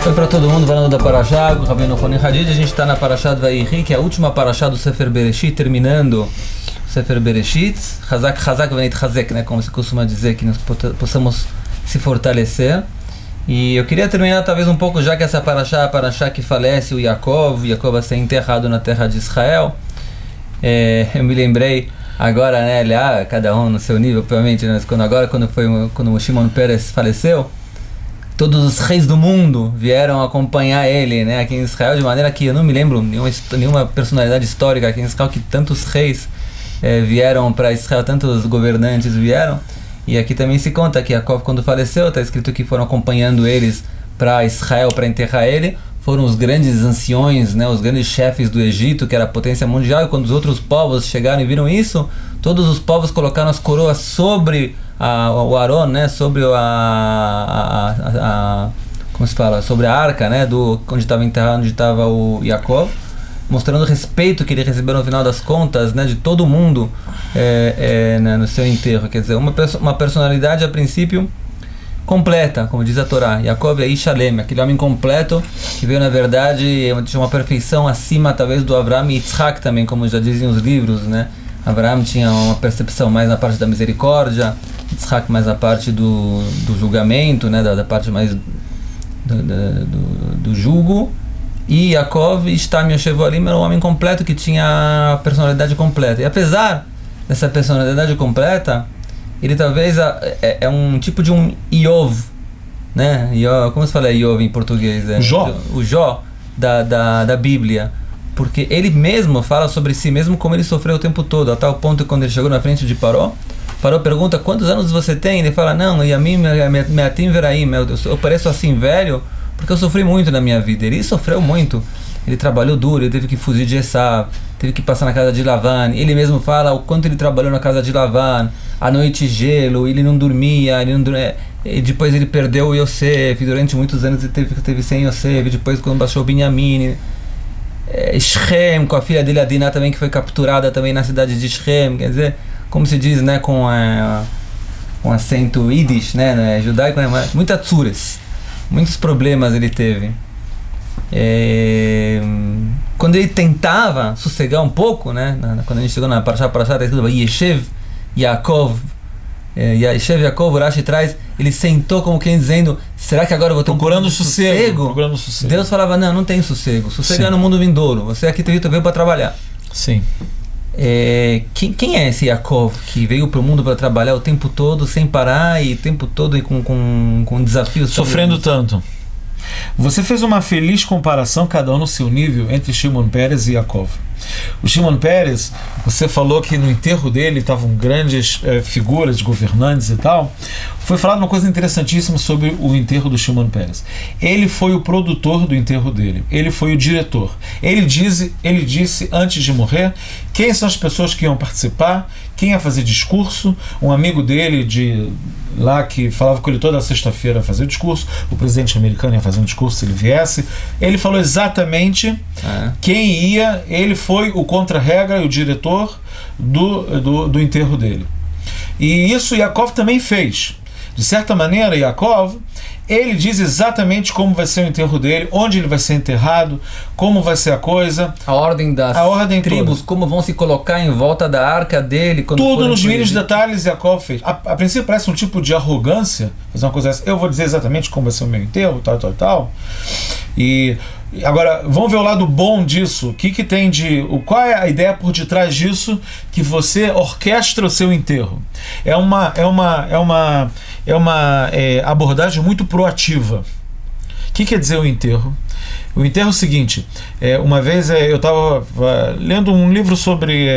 Oi para todo mundo, falando da Parashá, o Rabbeinu Roni Hadid. A gente está na Parashá do Vayikra, que é a última Parashá do Sefer Bereshit, terminando o Sefer Bereshit. Hazak, Hazak, Venit Hazek, né? Como se costuma dizer, que nós possamos se fortalecer. E eu queria terminar talvez um pouco, já que essa Parashá é a Parashá que falece o Yaakov vai ser enterrado na terra de Israel. Eu me lembrei agora, né? Cada um no seu nível, obviamente, né? Quando o Shimon Peres faleceu, todos os reis do mundo vieram acompanhar ele, né, aqui em Israel, de maneira que eu não me lembro nenhuma personalidade histórica aqui em Israel que tantos reis vieram para Israel, tantos governantes vieram. E aqui também se conta que Yaakov, quando faleceu, está escrito que foram acompanhando eles para Israel para enterrar ele. Foram os grandes anciões, né, os grandes chefes do Egito, que era a potência mundial, e quando os outros povos chegaram e viram isso, todos os povos colocaram as coroas sobre o Aron, né, sobre como se fala, sobre a arca, né, onde estava enterrado, onde estava o Yaakov, mostrando o respeito que ele recebeu no final das contas, né, de todo mundo né, no seu enterro. Quer dizer, uma personalidade a princípio completa, como diz a Torá. Yaakov é Ishalem, aquele homem completo que veio, na verdade, tinha uma perfeição acima, talvez, do Avraham e Yitzhak também, como já dizem os livros, né? Avraham tinha uma percepção mais na parte da misericórdia, Yitzhak mais na parte do julgamento, né? Da parte mais do jugo. E Yaakov, Ishtam Yoshevolim, era um homem completo que tinha a personalidade completa. E apesar dessa personalidade completa, ele talvez é um tipo de um Iov, né? Como se fala Iov em português? Jó. O Jó da Bíblia. Porque ele mesmo fala sobre si mesmo como ele sofreu o tempo todo, a tal ponto que quando ele chegou na frente de Paró pergunta: quantos anos você tem? Ele fala: não, e a mim me atim veraim, eu pareço assim velho porque eu sofri muito na minha vida. Ele sofreu muito, ele trabalhou duro, ele teve que fugir de Esav, teve que passar na casa de Lavan. Ele mesmo fala o quanto ele trabalhou na casa de Lavan, à noite gelo, ele não dormia, e depois ele perdeu o Yosef, durante muitos anos ele teve sem Yosef, depois quando baixou o Binyamin, Shem, com a filha dele Adinah também, que foi capturada também na cidade de Shem, quer dizer, como se diz, né, com acento Yiddish, né, judaico, né, muitas tzures, muitos problemas ele teve. Quando ele tentava sossegar um pouco, né, quando a gente chegou na Parashá, está escrito Yeshev Yaakov, Urashi traz, ele sentou como quem dizendo: será que agora eu vou ter procurando sossego? Deus falava: não tem sossego, sossego é no mundo vindouro, você aqui veio para trabalhar. Sim. Quem é esse Yaakov que veio para o mundo para trabalhar o tempo todo sem parar e o tempo todo com desafios sofrendo tanto? Você fez uma feliz comparação, cada um no seu nível, entre Shimon Peres e Yaakov. O Shimon Peres, você falou que no enterro dele estavam grandes figuras, governantes e tal. Foi falado uma coisa interessantíssima sobre o enterro do Shimon Peres. Ele foi o produtor do enterro dele, ele foi o diretor. Ele disse antes de morrer quem são as pessoas que iam participar, quem ia fazer discurso. Um amigo dele lá que falava com ele toda sexta-feira a fazer discurso, o presidente americano ia fazer um discurso se ele viesse. Ele falou exatamente quem ia. Ele foi o contra-regra e o diretor do enterro dele. E isso Yaakov também fez. De certa maneira, Yaakov, ele diz exatamente como vai ser o enterro dele, onde ele vai ser enterrado, como vai ser a coisa, a ordem das tribos, toda. Como vão se colocar em volta da arca dele. Tudo nos mínimos detalhes Yaakov fez. A princípio parece um tipo de arrogância, fazer uma coisa dessa. Eu vou dizer exatamente como vai ser o meu enterro, tal. E agora, vamos ver o lado bom disso. O que tem qual é a ideia por detrás disso que você orquestra o seu enterro? É uma abordagem muito proativa. O que quer dizer o enterro? O enterro é o seguinte: uma vez eu estava lendo um livro sobre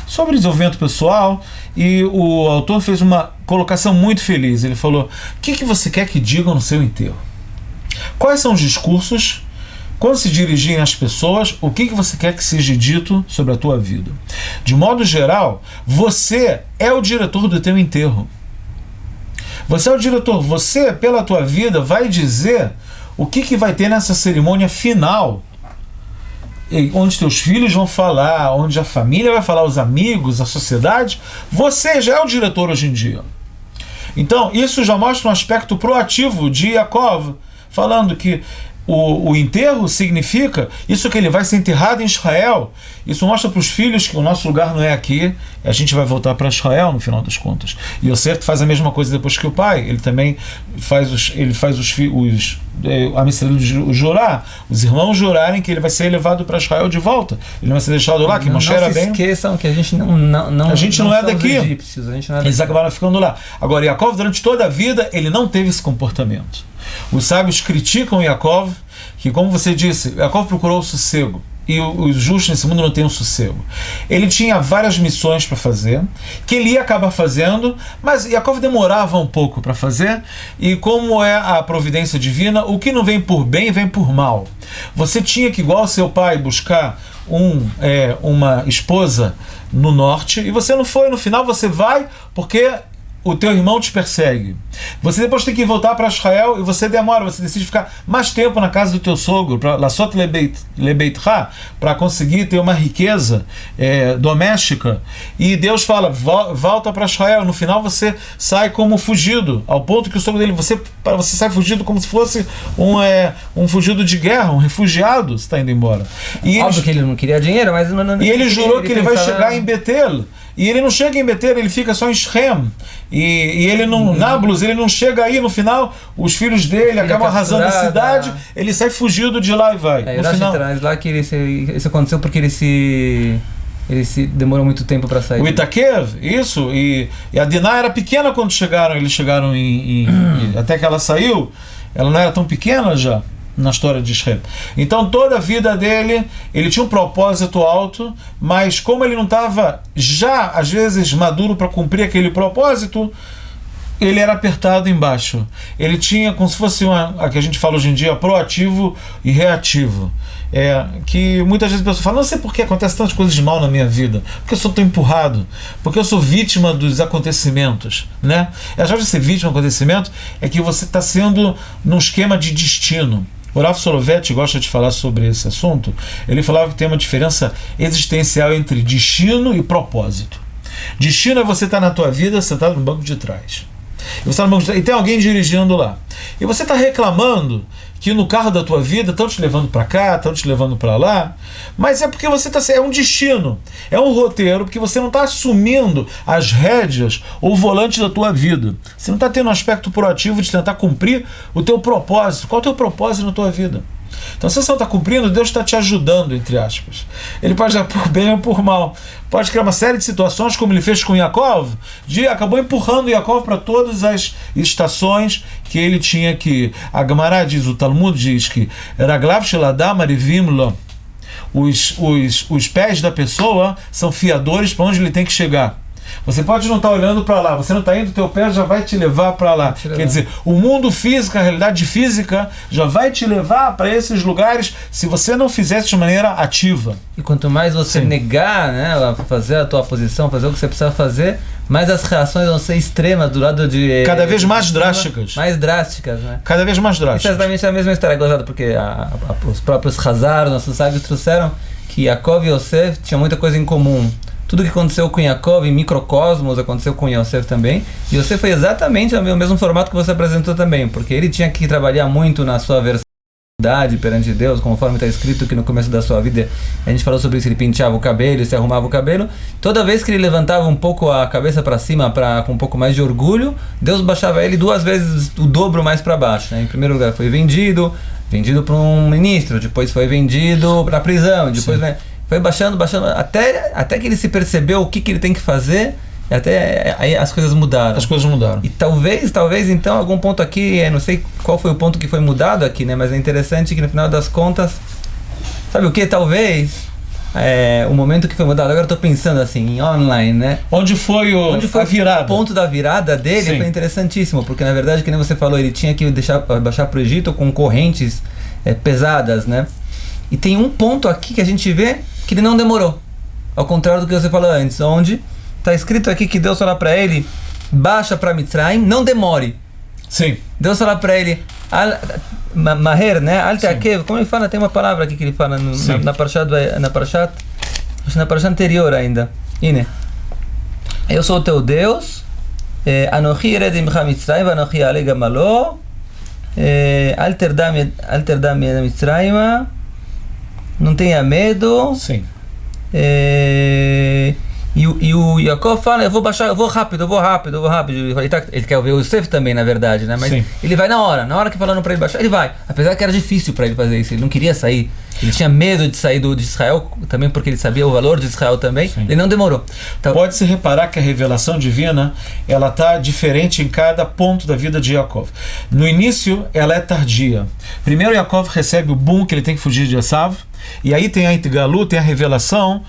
desenvolvimento pessoal, e o autor fez uma colocação muito feliz. Ele falou: o que você quer que digam no seu enterro? Quais são os discursos? Quando se dirigirem às pessoas, o que você quer que seja dito sobre a tua vida? De modo geral, você é o diretor do teu enterro. Você é o diretor. Você, pela tua vida, vai dizer o que vai ter nessa cerimônia final, onde teus filhos vão falar, onde a família vai falar, os amigos, a sociedade. Você já é o diretor hoje em dia. Então, isso já mostra um aspecto proativo de Yaakov falando que o enterro significa isso, que ele vai ser enterrado em Israel. Isso mostra para os filhos que o nosso lugar não é aqui, a gente vai voltar para Israel no final das contas. E Yosef faz a mesma coisa depois que o pai, ele também faz a Israel jurar, os irmãos jurarem que ele vai ser levado para Israel de volta, ele não vai ser deixado lá, que Moshe era bem... Não se esqueçam que a gente não é daqui, egípcios, a gente não é daqui. Eles acabaram ficando lá. Agora, Yaakov, durante toda a vida, ele não teve esse comportamento. Os sábios criticam Yaakov, que, como você disse, Yaakov procurou o sossego, e os justos nesse mundo não têm um sossego. Ele tinha várias missões para fazer, que ele ia acabar fazendo, mas Yaakov demorava um pouco para fazer, e como é a providência divina, o que não vem por bem, vem por mal. Você tinha que, igual seu pai, buscar uma esposa no norte, e você não foi, no final você vai porque o teu irmão te persegue. Você depois tem que voltar para Israel e você demora, você decide ficar mais tempo na casa do teu sogro, para Lasot Lebeitcha, para conseguir ter uma riqueza doméstica. E Deus fala, volta para Israel. No final você sai como fugido, ao ponto que o sogro dele, você sai fugido como se fosse um fugido de guerra, um refugiado, você está indo embora. Óbvio que ele não queria dinheiro, mas... E ele jurou que ele vai chegar em Betel. E ele não chega em Betel, ele fica só em Shem. E ele não, Nablus, ele não chega aí. No final, os filhos dele acabam arrasando a cidade, ele sai fugido de lá e vai. No final, traz lá que isso aconteceu porque ele se demorou muito tempo para sair. O Itakev, isso, e a Diná era pequena quando eles chegaram até que ela saiu, ela não era tão pequena já na história de Israel. Então toda a vida dele, ele tinha um propósito alto, mas como ele não estava já, às vezes, maduro para cumprir aquele propósito, ele era apertado embaixo. Ele tinha como se fosse a que a gente fala hoje em dia, proativo e reativo. Que muitas vezes a pessoa fala, não sei por que acontece tantas coisas de mal na minha vida, porque eu sou tão empurrado, porque eu sou vítima dos acontecimentos, né? A chave de ser vítima do acontecimento é que você está sendo num esquema de destino. O Rav Soloveitch gosta de falar sobre esse assunto. Ele falava que tem uma diferença existencial entre destino e propósito. Destino é você estar na tua vida sentado no banco de trás. E tem alguém dirigindo lá. E você está reclamando que no carro da tua vida estão te levando para cá, estão te levando para lá, mas é porque você é um destino, é um roteiro, porque você não está assumindo as rédeas ou o volante da tua vida. Você não está tendo um aspecto proativo de tentar cumprir o teu propósito. Qual é o teu propósito na tua vida? Então, se você não está cumprindo, Deus está te ajudando, entre aspas. Ele pode dar por bem ou por mal. Pode criar uma série de situações, como ele fez com Yaakov, acabou empurrando Yaakov para todas as estações que ele tinha que... A Gemara diz, o Talmud diz que Raglav Sheladam Arivim Lo, os pés da pessoa são fiadores para onde ele tem que chegar. Você pode não estar olhando para lá, você não está indo, o teu pé já vai te levar para lá. Quer dizer, o mundo físico, a realidade física, já vai te levar para esses lugares se você não fizer isso de maneira ativa. E quanto mais você negar, né, fazer a tua posição, fazer o que você precisa fazer, mais as reações vão ser extremas do lado de... Cada vez mais drásticas. Mais drásticas, né? Cada vez mais drásticas. Exatamente a mesma história, gozada, porque os próprios Hazar, nossos sábios, trouxeram que Yaakov e Yosef tinham muita coisa em comum. Tudo que aconteceu com Yaakov em microcosmos aconteceu com Yosef também. E Yosef foi exatamente o mesmo formato que você apresentou também, porque ele tinha que trabalhar muito na sua verdade perante Deus, conforme está escrito que no começo da sua vida a gente falou sobre isso, ele penteava o cabelo, se arrumava o cabelo. Toda vez que ele levantava um pouco a cabeça para cima, com um pouco mais de orgulho, Deus baixava ele 2 vezes o dobro mais para baixo, né? Em primeiro lugar foi vendido para um ministro, depois foi vendido para a prisão, depois foi baixando, até que ele se percebeu o que ele tem que fazer, e até aí as coisas mudaram. As coisas mudaram. E talvez então, algum ponto aqui, não sei qual foi o ponto que foi mudado aqui, né? Mas é interessante que no final das contas, sabe o que? Talvez o momento que foi mudado, agora eu estou pensando assim, online, né? Onde foi a virada? O ponto da virada dele foi interessantíssimo, porque na verdade, que nem você falou, ele tinha que baixar para o Egito com correntes pesadas, né? E tem um ponto aqui que a gente vê que ele não demorou, ao contrário do que você falou antes, onde está escrito aqui que Deus fala para ele, baixa para Mitzrayim, não demore. Sim. Deus fala para ele, Maher, né? Al-Ta'akev, como ele fala, tem uma palavra aqui que ele fala na Parashat, acho na Parashat anterior ainda. Ine. Eu sou o teu Deus, Anochi ered imcha Mitzrayim, Anochi ale gamalo, Al terdam Mitzrayma, não tenha medo. Sim. E o Yaakov fala, eu vou rápido. Ele quer ver o Yosef também, na verdade, né? Mas Sim. ele vai na hora que falaram pra ele baixar, ele vai. Apesar que era difícil pra ele fazer isso, ele não queria sair. Ele tinha medo de sair de Israel, também porque ele sabia o valor de Israel também. Sim. Ele não demorou. Então, pode-se reparar que a revelação divina, ela está diferente em cada ponto da vida de Yaakov. No início, ela é tardia. Primeiro, Yaakov recebe o boom que ele tem que fugir de Esav. E aí tem a Itgalu, tem a revelação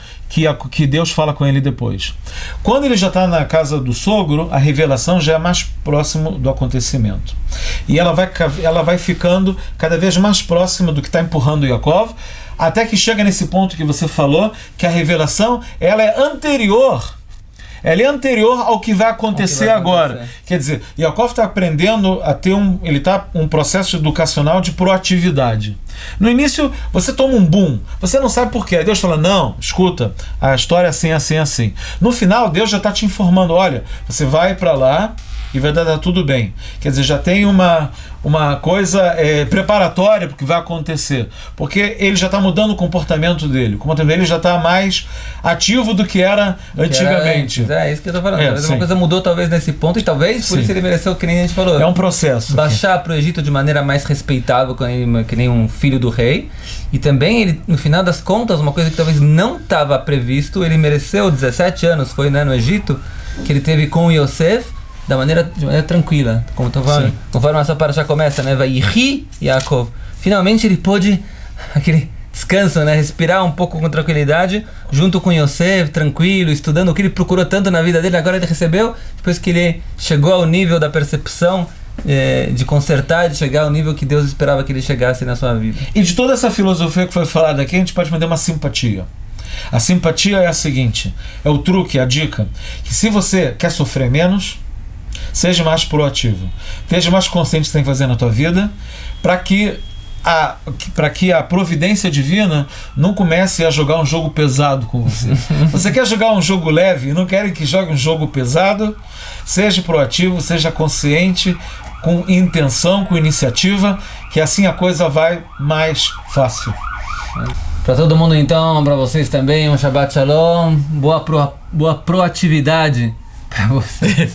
que Deus fala com ele depois. Quando ele já está na casa do sogro, a revelação já é mais próximo do acontecimento. E ela vai ficando cada vez mais próxima do que está empurrando Yaakov, até que chega nesse ponto que você falou, que a revelação ela é anterior. Ela é anterior ao que vai acontecer agora. Quer dizer, Yaakov está aprendendo a ter um processo educacional de proatividade. No início, você toma um boom, você não sabe por quê. Deus fala, não, escuta, a história é assim, assim, assim. No final, Deus já está te informando, olha, você vai para lá e vai dar tudo bem. Quer dizer, já tem uma coisa preparatória para o que vai acontecer. Porque ele já está mudando o comportamento dele. O comportamento dele já está mais ativo do que era antigamente. É isso que eu estou falando. Talvez uma coisa mudou talvez nesse ponto e talvez por isso ele mereceu, que nem a gente falou. É um processo. Baixar para o Egito de maneira mais respeitável, que nem um filho do rei. E também, ele, no final das contas, uma coisa que talvez não estava previsto, ele mereceu 17 anos, foi, né, no Egito, que ele teve com o Yosef, de maneira tranquila, como estou falando. Conforme essa parasha começa, né? Vaihi Yaakov. Finalmente ele pôde, aquele descanso, né? Respirar um pouco com tranquilidade, junto com Yosef, tranquilo, estudando o que ele procurou tanto na vida dele. Agora ele recebeu, depois que ele chegou ao nível da percepção, de consertar, de chegar ao nível que Deus esperava que ele chegasse na sua vida. E de toda essa filosofia que foi falada aqui, a gente pode mandar uma simpatia. A simpatia é a seguinte, é o truque, a dica, que se você quer sofrer menos, seja mais proativo, esteja mais consciente do que você tem que fazer na tua vida, para que a providência divina não comece a jogar um jogo pesado com você. Você quer jogar um jogo leve e não quer que jogue um jogo pesado? Seja proativo, seja consciente, com intenção, com iniciativa, que assim a coisa vai mais fácil. Para todo mundo então, para vocês também, um Shabbat Shalom, boa proatividade para vocês.